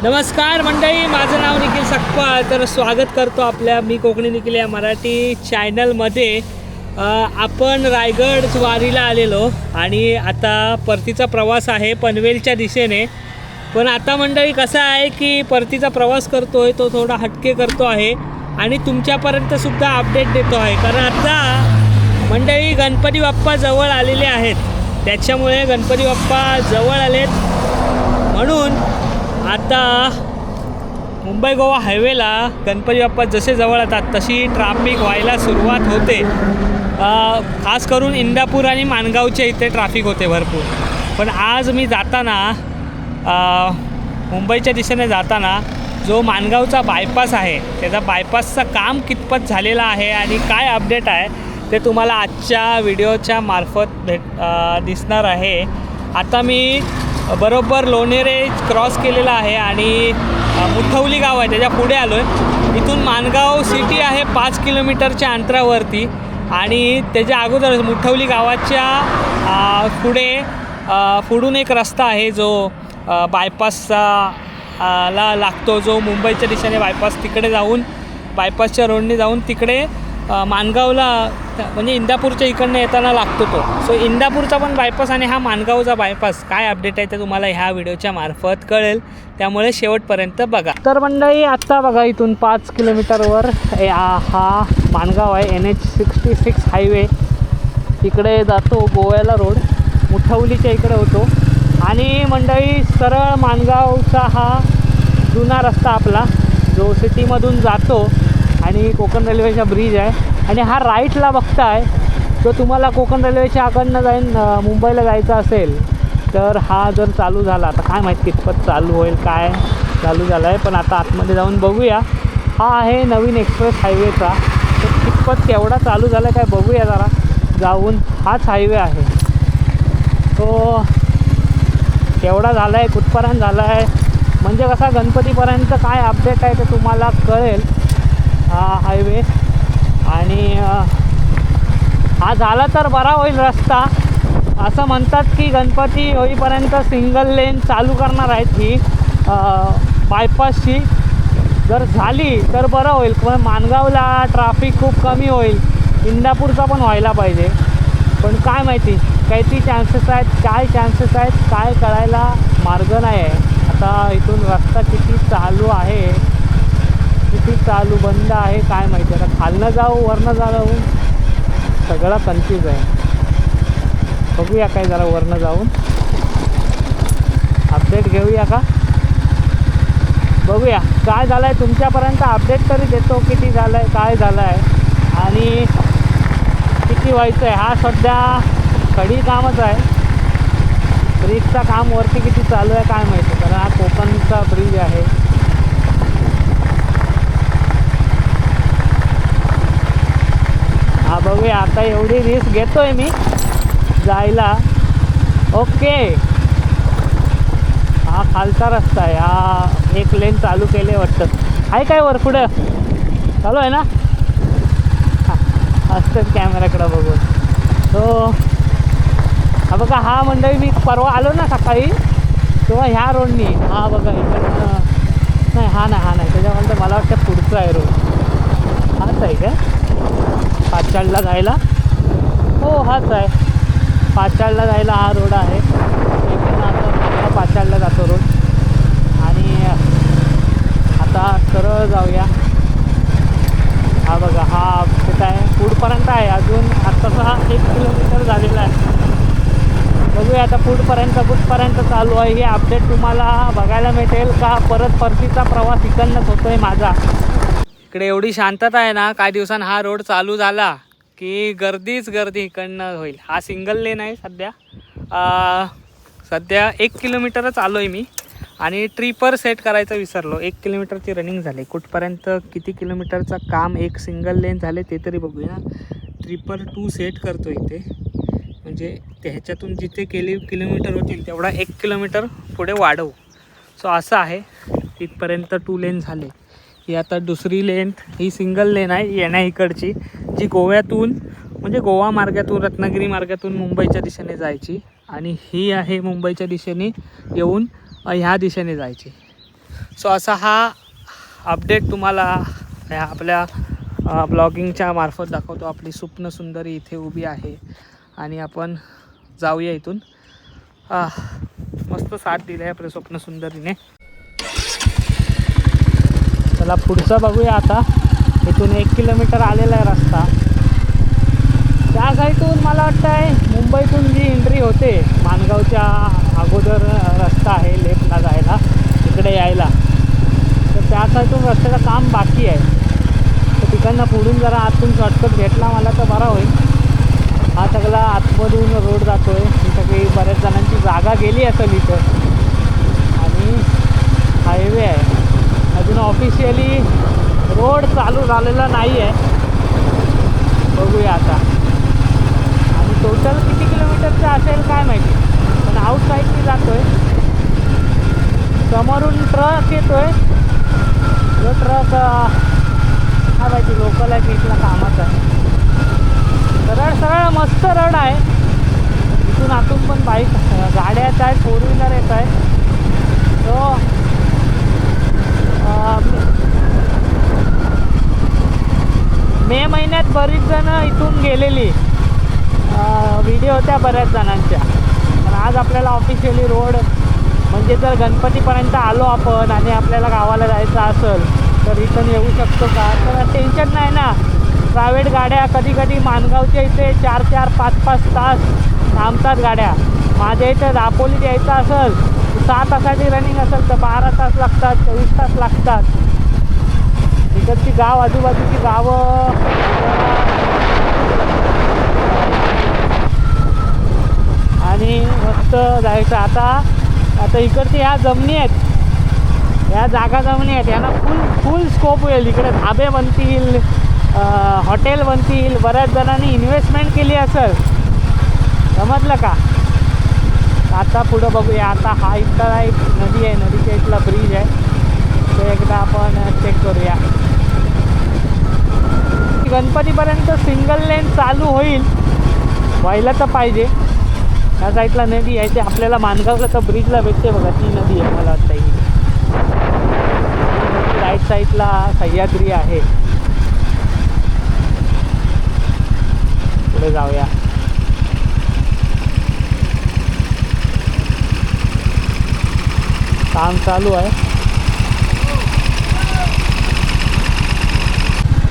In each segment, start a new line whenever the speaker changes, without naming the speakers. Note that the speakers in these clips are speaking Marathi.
नमस्कार मंडळी, माझं नाव निखिल सकपाळ. तर स्वागत करतो आपल्या मी कोकणी निखिल या मराठी चॅनलमध्ये. आपण रायगड वारीला आलेलो आणि आता परतीचा प्रवास आहे पनवेलच्या दिशेने. पण आता मंडळी कसं आहे की परतीचा प्रवास करतो आहे तो थोडा हटके करतो आहे आणि तुमच्यापर्यंतसुद्धा अपडेट देतो आहे. कारण आता मंडळी गणपती बाप्पा जवळ आलेले आहेत. त्याच्यामुळे गणपती बाप्पा जवळ आलेत म्हणून आता मुंबई गोवा हायवेला गणपती बाप्पा जसे जवळ येतात तशी ट्रॅफिक व्हायला सुरुवात होते. खास करून इंदापूर आणि माणगावच्या इथे ट्रॅफिक होते भरपूर. पण आज मी जाताना मुंबईच्या दिशेने जाताना जो माणगावचा बायपास आहे त्याचा बायपासचं काम कितपत झालेलं आहे आणि काय अपडेट आहे ते तुम्हाला आजच्या व्हिडिओच्या मार्फत दिसणार आहे. आता मी बरोबर लोणेरे क्रॉस केलेला आहे आणि मुठवली गाव आहे त्याच्या पुढे आलो आहे. इथून माणगाव सिटी आहे 5 किलोमीटरच्या अंतरावरती आणि त्याच्या अगोदर मुठवली गावाच्या पुढून एक रस्ता आहे जो बायपासचा ला लागतो, जो मुंबईच्या दिशेने बायपास तिकडे जाऊन बायपासच्या रोडने जाऊन तिकडे माणगावला म्हणजे इंदापूरच्या इकडनं येताना लागतो तो. सो इंदापूरचा पण बायपास आणि हा माणगावचा बायपास काय अपडेट आहे ते तुम्हाला ह्या व्हिडिओच्या मार्फत कळेल, त्यामुळे शेवटपर्यंत बघा. तर मंडळी आत्ता बघा इथून 5 किलोमीटरवर हा माणगाव आहे. NH66 हायवे इकडे जातो गोव्याला रोड, मुठवलीच्या इकडे होतो आणि मंडळी सरळ माणगावचा हा जुना रस्ता आपला जो सिटीमधून जातो आणि कोकण रेल्वेचा ब्रिज आहे आणि हा राईटला बघताय जो तुम्हाला कोकण रेल्वेच्या आकडनं मुंबईला जायचं असेल तर हा जर चालू झाला, आता काय माहीत कितपत चालू होईल, काय चालू झालं आहे पण आता आतमध्ये जाऊन बघूया. हा आहे नवीन एक्सप्रेस हायवेचा, तर कितपत केवढा चालू झाला आहे काय बघूया जरा जाऊन. हाच हायवे आहे तो केवढा झाला आहे, कुठपर्यंत झाला आहे, म्हणजे कसा गणपतीपर्यंत काय अपडेट आहे ते तुम्हाला कळेल हा हायवे. आणि हा झाला तर बरा होईल रस्ता. असं म्हणतात की गणपती होईपर्यंत सिंगल लेन चालू करणार आहेत ही बायपासची. जर झाली तर बरं होईल, पण माणगावला ट्रॅफिक खूप कमी होईल. इंदापूरचा पण व्हायला पाहिजे, पण काय माहिती किती चान्सेस आहेत, काय चान्सेस आहेत काय कळायला मार्ग नाही आहे. आता इथून रस्ता किती चालू आहे, किती चालू बंद आहे काय माहिती. आता खालनं जाऊ वरनं जाऊन सगळं कन्फ्यूज आहे. बघूया काय जरा वरनं जाऊन अपडेट घेऊया का, बघूया काय झालं आहे. तुमच्यापर्यंत अपडेट तरी देतो किती झालं आहे काय झालं आहे आणि किती व्हायचं आहे. हा सध्या खडी कामच आहे, ब्रिजचा काम वरती किती चालू आहे काय माहिती, कारण हा कोकणचा ब्रिज आहे. हा बघूया आता एवढी रिस्क घेतोय मी जायला. ओके, हा खालचा रस्ता आहे, हा एक लेन चालू केले वाटतं. आहे काय वर पुढं चालू आहे ना, असतं कॅमेराकडं बघून. तो हा बघा हा मंडळी मी परवा आलो ना सकाळी तेव्हा ह्या रोडनी, हा बघा इकडं नाही, हा नाही त्याच्यामध्ये मला वाटतं पुढचा आहे रोड. हाच आहे का पाचाडला जायला, हो हाच आहे पाचाडला जायला हा रोड आहे. इकडून आता पाचाडला जातो रोड आणि आता सरळ जाऊया. हा बघा हा कुठं आहे पुढपर्यंत आहे अजून, आत्ताचा हा 1 किलोमीटर झालेला आहे. बघूया आता कुठपर्यंत चालू आहे हे अपडेट तुम्हाला बघायला भेटेल का. परतीचा प्रवास इकडनंच होतो आहे माझा. इकडे एवढी शांतता आहे ना, काही दिवसांनी हा रोड चालू झाला की गर्दीच गर्दी इकडनं होईल. हा सिंगल लेन आहे सध्या 1 किलोमीटरच आलो आहे मी आणि ट्रिपर सेट करायचं विसरलो. 1 किलोमीटरची रनिंग झाली, कुठपर्यंत किती किलोमीटरचं काम एक सिंगल लेन झाले ते तरी बघूया. ट्रिपर 2 सेट करतो इथे, म्हणजे ह्याच्यातून जिथे किलोमीटर होतील तेवढा 1 किलोमीटर पुढे वाढवू. सो असं आहे, तिथपर्यंत 2 लेन झाले. ही आता दुसरी लेन, ही सिंगल लेन आहे येण्या इकडची, जी गोव्यातून म्हणजे गोवा मार्गातून रत्नागिरी मार्गातून मुंबईच्या दिशेने जायची आणि ही आहे मुंबईच्या दिशेने येऊन ह्या दिशेने जायची. सो असा हा अपडेट तुम्हाला या आपल्या ब्लॉगिंगच्या मार्फत दाखवतो. आपली स्वप्न सुंदरी इथे उभी आहे आणि आपण जाऊया इथून. मस्त साथ दिली आहे आपल्या स्वप्न सुंदरीने. चला पुढचं बघूया आता. इथून 1 किलोमीटर आलेला आहे रस्ता. त्या साईडून मला वाटतं आहे मुंबईतून जी एंट्री होते माणगावच्या अगोदर रस्ता आहे लेफ्टला जायला तिकडे यायला. तर त्या साईडून रस्त्याचं काम बाकी आहे. तर तिकडनं पुढून जरा आतून शॉर्टकट भेटला मला तर बरा होईल. हा सगळा आतमधून रोड जातो आहे. ही सगळी बऱ्याच जणांची जागा गेली असेल इथं आणि हायवे आहे. अजून ऑफिशियली रोड चालू झालेला नाही आहे. बघूया आता. आणि टोटल किती किलोमीटरचं असेल काय माहिती. पण आउटसाईडनी जातो आहे. समोरून ट्रक येतो आहे. जो ट्रक काय माहिती लोकल आहे की इथला कामाचा आहे. सरळ सरळ मस्त रोड आहे. इथून आतून पण बाईक गाड्या येत आहेत, 4 व्हीलर येत आहे. तो मे महिन्यात बरीच जणं इथून गेलेली व्हिडिओ होत्या बऱ्याच जणांच्या. पण आज आपल्याला ऑफिशियली रोड म्हणजे जर गणपतीपर्यंत आलो आपण आणि आपल्याला गावाला जायचं असेल तर रिटर्न येऊ शकतो का तर टेन्शन नाही ना. प्रायव्हेट गाड्या कधी कधी माणगावच्या इथे 4-4, 5-5 तास थांबतात गाड्या. माझ्या इथे दापोलीत यायचं असेल 6 तासाची रनिंग असेल तर 12 तास लागतात, 24 तास लागतात. इकडची गाव आजूबाजूची गावं आणि मस्त जायचं. आता इकडची ह्या जमिनी आहेत, ह्या जागा जमिनी आहेत, यांना फुल स्कोप होईल. इकडे धाबे बनतील, हॉटेल बनतील. बऱ्याच जणांनी इन्व्हेस्टमेंट केली असेल. समजलं का. आता पुढं बघूया. आता हा इथला एक नदी आहे, नदीच्या इथला ब्रिज आहे ते एकदा आपण चेक करूया. गणपतीपर्यंत सिंगल लेन चालू व्हायला तर पाहिजे. ह्या साईडला नदी आहे ते आपल्याला माणगावला तर ब्रिजला भेटते बघा. ती नदी आहे मला वाटतं ही. राईट साईडला सह्याद्री आहे. पुढे जाऊया. काम चालू आहे.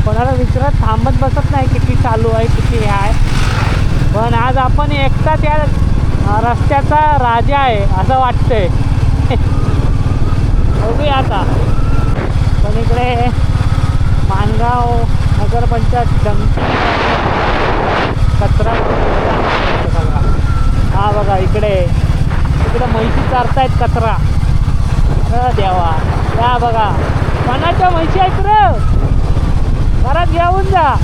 कोणाला विचारत थांबत बसत नाही किती चालू आहे किती हे आहे. पण आज आपण एकटा त्या रस्त्याचा राजा आहे असं वाटतंय. बघूया आता. पण इकडे माणगाव नगरपंचायत कचरा हा बघा इकडे म्हैशी चारतायत कचरा. देवा या बघा कोणाच्या म्हैशी आहेत रे. घरात घेऊन जा.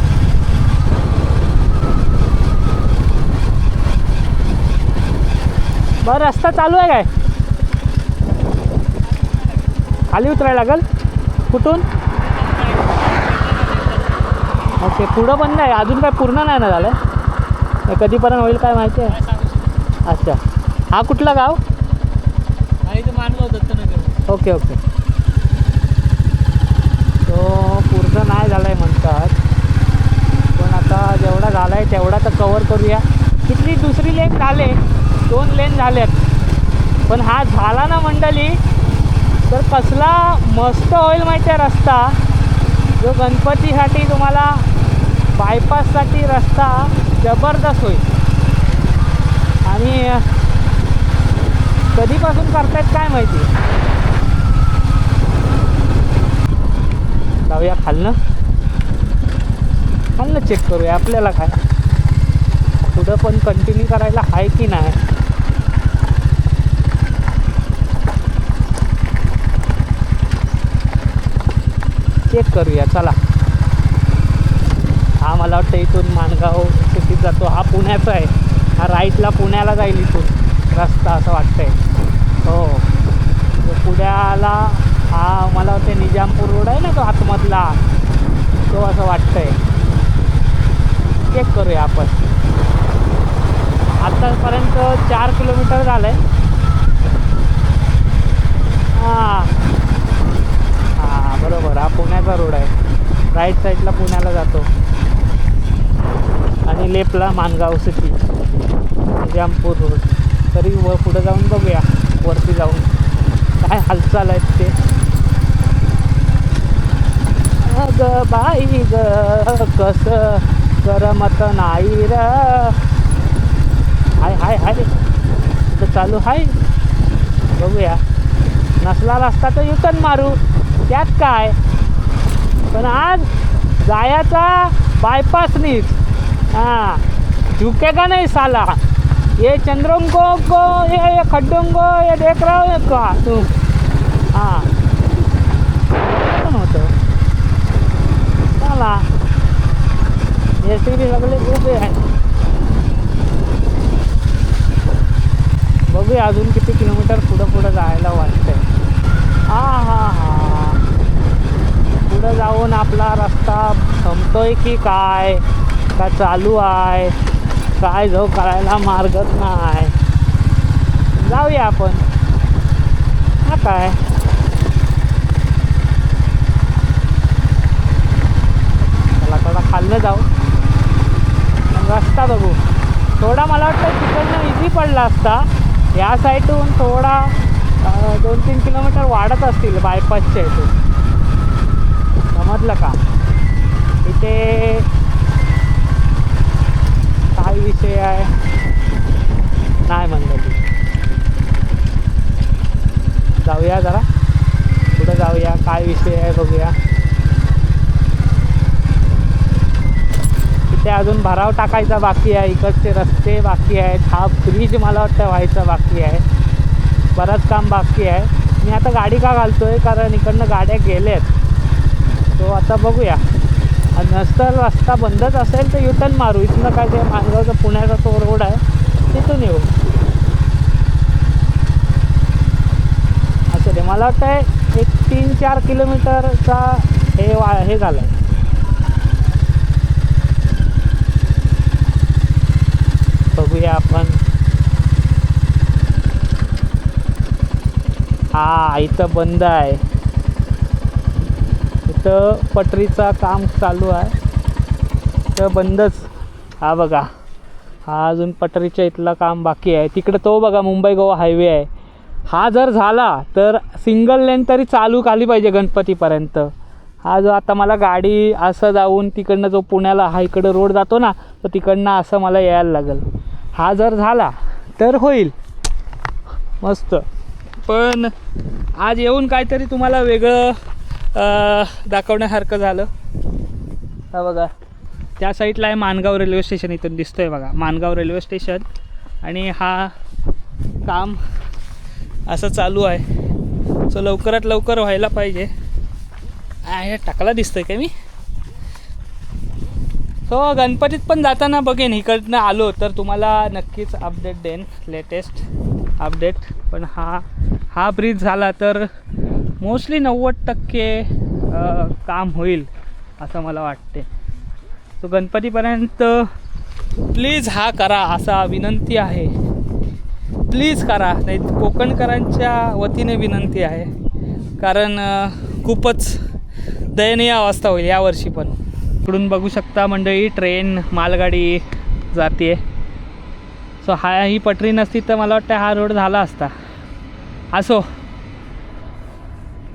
बरं रस्ता चालू आहे काय. खाली उतरायला लागेल. कुठून ओके पुढं बंद आहे अजून काय पूर्ण नाही ना झालं. कधीपर्यंत होईल काय माहिती आहे. अच्छा हा कुठला गाव. मानगाव दत्तनगर. ओके तो पूर्ण नाही झाला आहे म्हणतात. पण आता जेवढा झाला आहे तेवढा तर कवर करूया. किती दुसरी लेन झाले 2 लेन झाल्यात. पण हा झाला ना मंडळी तर कसला मस्त होईल माहिती आहे रस्ता. जो गणपतीसाठी तुम्हाला बायपाससाठी रस्ता जबरदस्त होईल. आणि कधीपासून करतायत काय माहिती. जाऊया खालनं चेक करूया आपल्याला काय पुढं पण कंटिन्यू करायला आहे की नाही. चेक करूया चला. हा मला वाटतं इथून माणगाव सिटीत जातो. हा पुण्याचा आहे. हा राईटला पुण्याला जाईल इथून रस्ता असं वाटतंय. हो पुण्याला हा मला वाटतं निजामपूर रोड आहे ना तो आतमधला तो असं वाटतंय. चेक करूया आपण. आतापर्यंत 4 किलोमीटर झालं आहे. हां पुण्याचा रोड आहे. राईट साईडला पुण्याला जातो आणि लेफ्टला माणगाव सिटी जामपूर रोड. तरी पुढे जाऊन बघूया, वरती जाऊन काय हालचाल आहेत ते. ग बाई ग कसं करमत नाही र. हाय हाय हाय तिथं चालू हाय. बघूया, नसला रस्ता तर युटर्न मारू, त्यात काय. पण आज जायचा बायपासनीच. हाँ झुकेगा नहीं साला. ये चंद्रों को ये खड्डों को ये देख रहा हो का तुम. हाँ पण होतं चला. ये सिरी लागले उभे आहे. बघूया अजून किती किलोमीटर पुढं जायला वाटतंय. हा पुढं जाऊन आपला रस्ता थांबतोय की काय, का चालू आहे काय, जाऊ करायला मार्गच नाही. जाऊया आपण. हा काय चला थोडा खाल्लं जाऊ, रस्ता बघू. थोडा मला वाटतं तिकडनं इझी पडला असता. या साईडून थोडा 2-3 किलोमीटर वाढत असतील बायपासच्या इथून. समजलं का. इथे काय विषय आहे नाही म्हणलं ती. जाऊया जरा पुढं जाऊया, काय विषय आहे बघूया. इथे अजून भराव टाकायचा बाकी आहे, इकडचे रस्ते बाकी आहेत, हा ब्रिज मला वाटतं व्हायचा बाकी आहे, बरंच काम बाकी आहे. मी आता गाडी का घालतोय कारण इकडनं गाड्या गेल्यात. तो आता बघूया, आणि नसतं रस्ता बंदच असेल तर युटर्न मारू. इथनं काय ते माणगावचा पुण्याचा तो रोड आहे तिथून येऊ. असं ते मला वाटतं 3-4 किलोमीटरचा हे झालं आहे. बघूया आपण. हा इथं बंद आहे, इथं पटरीचा काम चालू आहे तर बंदच. हा बघा, हा अजून पटरीच्या इथलं काम बाकी आहे. तिकडे तो बघा मुंबई गोवा हायवे आहे. हा जर झाला तर सिंगल लेन तरी चालू झाली पाहिजे गणपतीपर्यंत. हा जो आता मला गाडी असं जाऊन तिकडनं जो पुण्याला हा इकडं रोड जातो ना, तर तिकडनं असं मला यायला लागेल. हा जर झाला तर होईल मस्त. पण आज येऊन काहीतरी तुम्हाला वेगळं दाखवण्यासारखं झालं. हा बघा, त्या साईडला आहे माणगाव रेल्वे स्टेशन. इथून दिसतोय बघा माणगाव रेल्वे स्टेशन. आणि हा काम असं चालू आहे. सो लवकरात लवकर व्हायला पाहिजे. हे टाकला दिसतोय का मी. सो गणपतीत पण जाताना बघेन, इकडनं आलो तर तुम्हाला नक्कीच अपडेट देईन, लेटेस्ट अपडेट. पण हा ब्रिज झाला तर मोस्टली 90% काम होईल असं मला वाटते. सो गणपतीपर्यंत प्लीज हा करा, असा विनंती आहे. प्लीज करा, नाही कोकणकरांच्या वतीने विनंती आहे. कारण खूपच दयनीय अवस्था होईल यावर्षी पण. इकडून बघू शकता मंडळी, ट्रेन मालगाडी जाते. सो ही पटरी नसती तर मला वाटतं हा रोड झाला असता. असो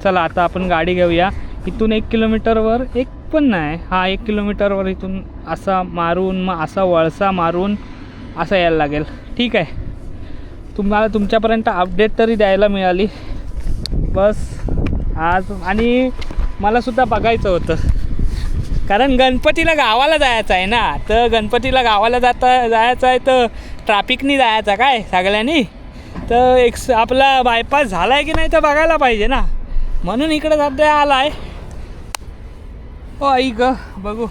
चला आता आपण गाडी घेऊया. इथून 1 किलोमीटरवर, एक पण नाही, 1 किलोमीटरवर इथून असा मारून मग असा वळसा मारून असं यायला लागेल. ठीक आहे, तुम्हाला तुमच्यापर्यंत अपडेट तरी द्यायला मिळाली बस आज. आणि मलासुद्धा बघायचं होतं कारण गणपतीला गावाला जायचं आहे ना. तर गणपतीला गावाला जायचं आहे तर ट्रॅफिकनी जायचं काय सगळ्यांनी. तर आपला बायपास झाला आहे की नाही तर बघायला पाहिजे ना. म्हणून इकडे सध्या आला आहे. हो आई ग बघू.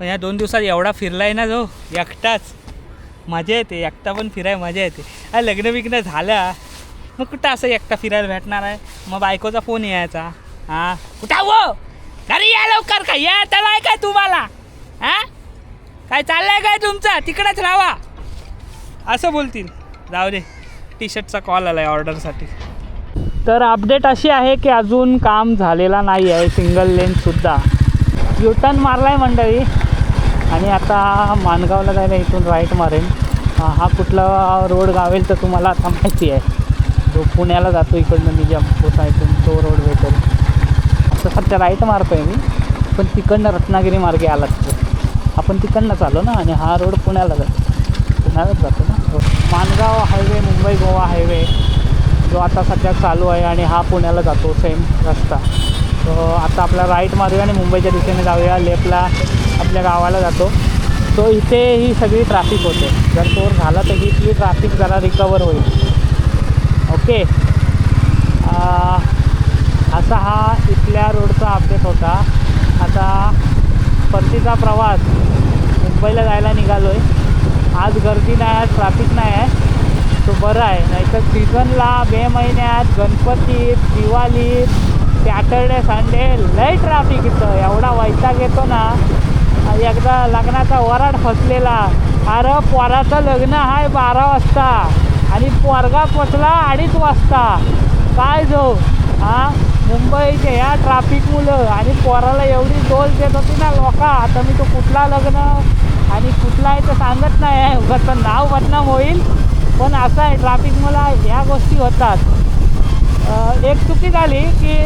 ह्या 2 दिवसात एवढा फिरला आहे ना जो एकटाच. मजा येते, एकटा पण फिरायला मजा येते. लग्न बिग्न झालं मग कुठं असं एकटा फिरायला भेटणार आहे. मग बायकोचा फोन यायचा, हां कुठं हो घरी या लवकर, काय या त्याला आहे काय तुम्हाला, हां काय चाललंय काय तुमचं, तिकडंच राहा असं बोलतील. जाऊ दे, टी शर्टचा कॉल आला आहे ऑर्डरसाठी. तर अपडेट अशी आहे की अजून काम झालेला नाही आहे, सिंगल लेनसुद्धा. युटर्न मारला आहे मंडळी आणि आता माणगावला जायला इथून राईट मारेन. हा कुठला रोड गावेल तर तुम्हाला आता माहिती आहे. जो पुण्याला जातो इकडनं निजामपूर साईडून तो रोड भेटेल. आता सध्या राईट मारतो आहे मी, पण तिकडनं रत्नागिरी मार्गे आला तिथे आपण तिकडनं चालू ना, आणि हा रोड पुण्याला जातो ना. माणगाव हायवे, मुंबई गोवा हायवे जो आता सध्या चालू आहे आणि हा पुण्याला जातो सेम रस्ता. तो आता आपला राईट मारूया आणि मुंबईच्या दिशेने जाऊया. लेफ्टला आपल्या गावाला जातो. तो इथे ही सगळी ट्रॅफिक होते. जर तो झाला तर ही ट्रॅफिक जरा रिकवर होईल. ओके, असा हा इथल्या रोडचा अपडेट होता. आता परतीचा प्रवास मुंबईला जायला निघालो आहे. आज गर्दी नाही, आज ट्रॅफिक नाही आहे, तो बरं आहे. नाहीतर सीझनला मे महिन्यात, गणपतीत, दिवाळीत, सॅटर्डे संडे लई ट्रॅफिक येतं. एवढा वैताग येतो ना. एकदा लग्नाचा वराड फसलेला. अरे पोराचं लग्न आहे 12 वाजता आणि पोरगा पोचला 2:30 वाजता. काय जो मुंबईच्या ह्या ट्रॅफिकमुळं. आणि पोराला एवढी डोल देत होती ना लोका. आता मी तो कुठला लग्न आणि कुठला आहे तर सांगत नाही आहे, उगाचं नाव बदनाम होईल. पण असं आहे, ट्रॅफिकमुळं ह्या गोष्टी होतात. एक चुकी झाली की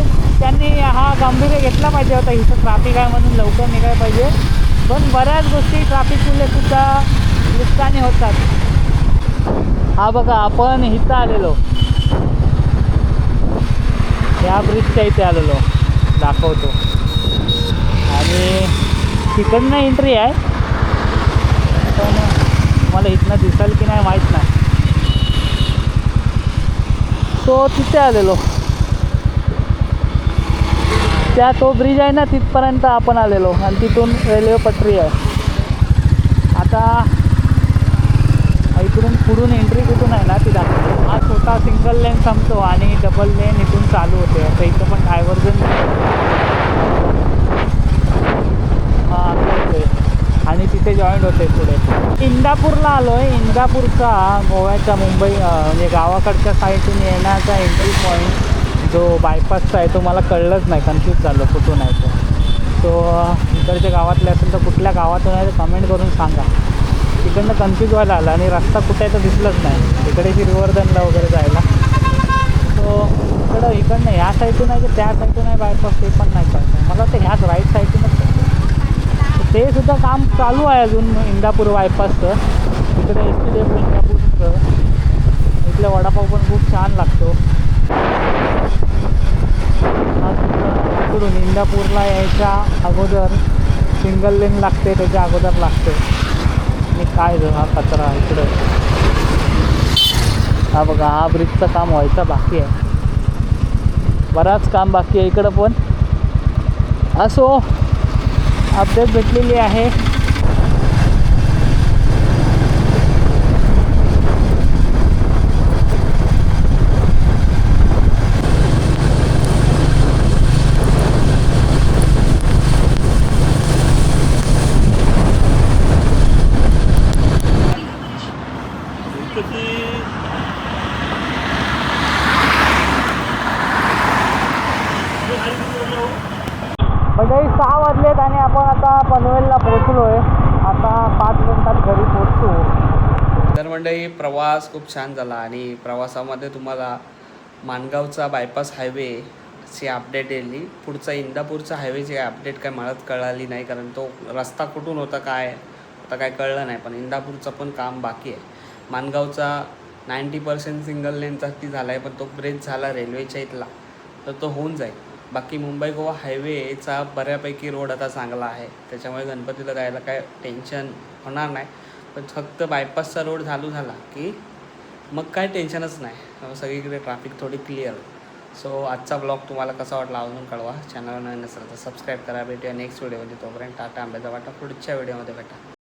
त्यांनी हा गांभीर्य घेतला पाहिजे होता, इथं ट्रॅफिक आहे म्हणून लवकर निघायला पाहिजे. पण बऱ्याच गोष्टी ट्रॅफिकमुळे सुद्धा नुकसानी होतात. हा बघा, आपण इथं आलेलो, या ब्रिजच्या इथे आलेलो दाखवतो. आणि तिकडनं एंट्री आहे, पण मला इथनं दिसेल की नाही माहीत नाही. सो तिथे आलेलो, त्या तो ब्रिज आहे ना तिथपर्यंत आपण आलेलो आणि तिथून रेल्वे पटरी आहे. आता इकडून पुढून एंट्री कुठून आहे ना ती दाखवतो. हा छोटा सिंगल लेन संपतो आणि डबल लेन इथून चालू होते. आता इथं पण डायव्हर्जन होते आणि तिथे जॉईंट होते पुढे. इंदापूरला आलो आहे. इंदापूरचा गोव्याच्या मुंबई म्हणजे गावाकडच्या साईडून येण्याचा एंट्री पॉईंट जो बायपासचा आहे तो मला कळलंच नाही, कन्फ्यूज झालं कुठून आहे तो. इकडच्या गावातले असेल तर कुठल्या गावातून आहे तर कमेंट करून सांगा. तिकडनं कन्फ्यूज व्हायला आला आणि रस्ता कुठे आहे तर दिसलंच नाही. इकडे श्रीवर्धनला वगैरे जायला, तो इकडनं ह्या साईडून आहे की त्या साईडून आहे बायपास ते पण नाही कळतं मला. वाटतं ह्याच राईट साईडूनच ते सुद्धा काम चालू आहे अजून इंदापूर बायपासचं. इकडे STDF इंदापूरचं इथले वडापाव पण खूप छान लागतो. इकडून इंदापूरला यायच्या अगोदर सिंगल लेन लागते, त्याच्या अगोदर लागते. आणि काय हा कचरा इकडं. हा बघा, हा ब्रिजचं काम व्हायचं बाकी आहे, बराच काम बाकी आहे इकडं पण. असो, अपडेट भेटलेली आहे. मंडळी 6 वाजलेत आणि आपण आता पनवेलला पोहोचलो आहे. आता 5 मिनिटात घरी पोहोचतो.
तर मंडळी, प्रवास खूप छान झाला आणि प्रवासामध्ये तुम्हाला माणगावचा बायपास हायवेची अपडेट येईल. पुढचा इंदापूरचा हायवेची अपडेट काय मला कळाली नाही, कारण तो रस्ता कुठून होता काय आता काय कळलं नाही. पण इंदापूरचं पण काम बाकी आहे. माणगावचा 90% सिंगल लेनसाठी झाला आहे, पण तो ब्रिज झाला रेल्वेच्या इथला तर तो होऊन जाईल. बाकी मुंबई गोवा हायवेचा बऱ्यापैकी रोड आता चांगला आहे, त्याच्यामुळे गणपतीला जायला काय टेन्शन होणार नाही. पण फक्त बायपासचा रोड चालू झाला की मग काय टेन्शनच नाही, सगळीकडे ट्रॅफिक थोडी क्लिअर. सो आजचा ब्लॉग तुम्हाला कसा वाटला अजून कळवा. चॅनलला नवीन नसेल तर सबस्क्राईब करा. भेटूया नेक्स्ट व्हिडिओमध्ये. तोपर्यंत टाटा, आंब्याचा वाटा. पुढच्या व्हिडिओमध्ये भेटा.